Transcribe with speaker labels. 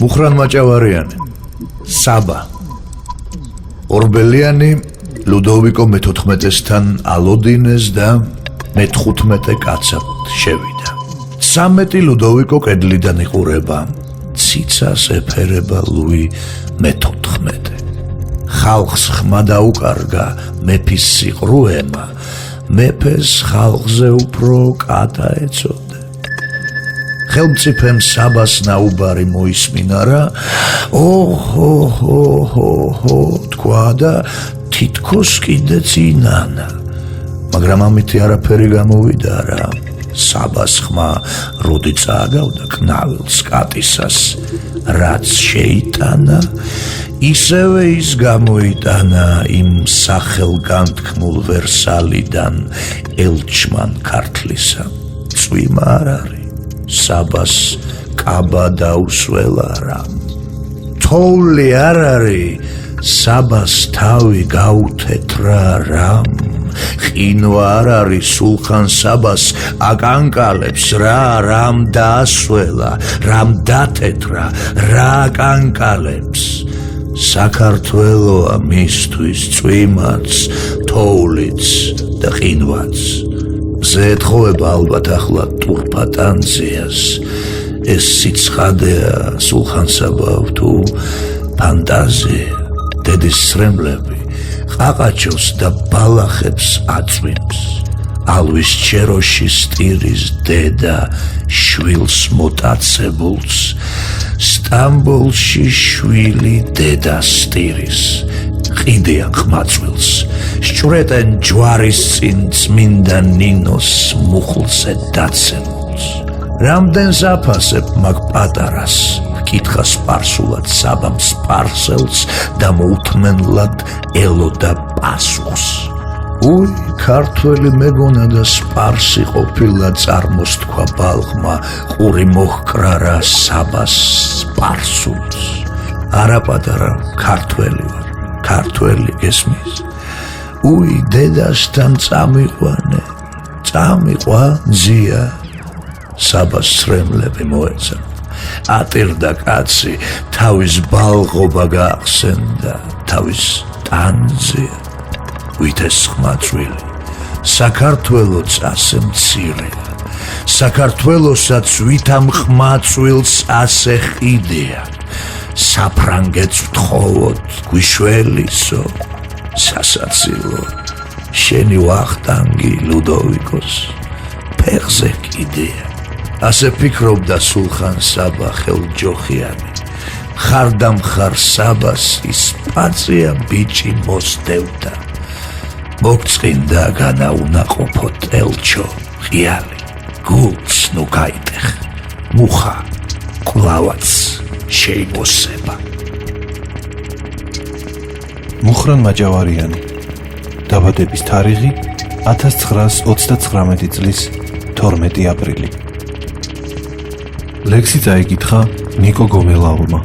Speaker 1: მუხრან მაჭავარიანი, საბა. ორბელიანი ლუდოვიკო მე-14-სთან ალოდინეს და მე-15 კაცად შევიდა. 13 ლუდოვიკო კედლიდან იყურება, ციცას ეფერება ლუი მე-14. ხალხს ხმა დაუკარგა მეფის სიყრუემა, მეფეს ხალხზე უფრო კატა ეწოდა. ხელმწიფემ საბას ნაუბარი მოისმინა რა, ოჰო, თქვა და თითქოს კიდეც ინანა. მაგრამ ამითი არაფერი გამოვიდა რა. საბას ხმა როდი წააგავდა კნავილს კატისას, რაც შეიტანა, ისევე ის გამოიტანა იმ სახელგანთქმულ ვერსალიდან ელჩმან ქართლისა. წვიმა არ არის, საბას კაბა დაუსველა რა. თოვლი არ არის, საბას თავი გაუთეთრა რამ. ყინვა არ არის, სულხან საბას აკანკალებს რა, რამ დაასველა, რამ დათეთრა, რა აკანკალებს. საქართველოა მისთვის წვიმაც, თოვლიც და ყინვაც. მზე ეთხოვება ალბათ ახლა ტურფატანძიას. ეს სიცხადეა სულხან საბავ თუ ფანტაზია. დედის სრემლები ყაყაჩოს და ბალახებს აწვიმს. ალვის ჩეროში სტირის დედა შვილს მოტაცებულს, სტამბოლში შვილი დედა სტირის. ყიდიან ხმაწვილს, სჭვრეტენ ჯვარის წინ წმინდა ნინოს მუხლზე დაცემულს. რამდენს აფასებ მაგ პატარას, კითხა სპარსულად საბამ სპარსელს და მოუთმენლად ელოდა პასუხს. უი, ქართველი მეგონა და სპარსი ყოფილა, წარმოს თქვა ბალღმა, ყური მოჰკრა რა საბას სპარსულს. არა პატარა, ქართველი ვარ, ქართველი გესმის. უი, დედასთან წამიყვანე, წამიყვა ძია. საბას სრემლები მოეცა. ატირდა კაცი, თავის ბალღობა გაახსენდა, თავის ტანზია. ვითეს ხმაწვილი, საქართველოც ასე მცირეა, საქართველოსაც ვითამ ხმაწვილს ასე ხიდია. საფრანგეთს ვთხოვოთ, გვიშველისო, სასაცილო, შენი ვახტანგი ლუდოვიკოს ფეხზე კიდია. ასე ფიქრობდა სულხან საბა ხელჯოხიანი. ხარდამხარ საბას ის პაწია ბიჭი მოსდევდა. მოგწყინდა განაუნაყოფო ელჩო ღიალი, გულს ნუ გაიტეხ, მუხა კვლავაც შეიმოსება.
Speaker 2: მუხრან მაჭავარიანი, დაბადების თარიღი 1939 წლის 12 აპრილი. ლექსი წაიკითხა ნიკო გომელაურმა.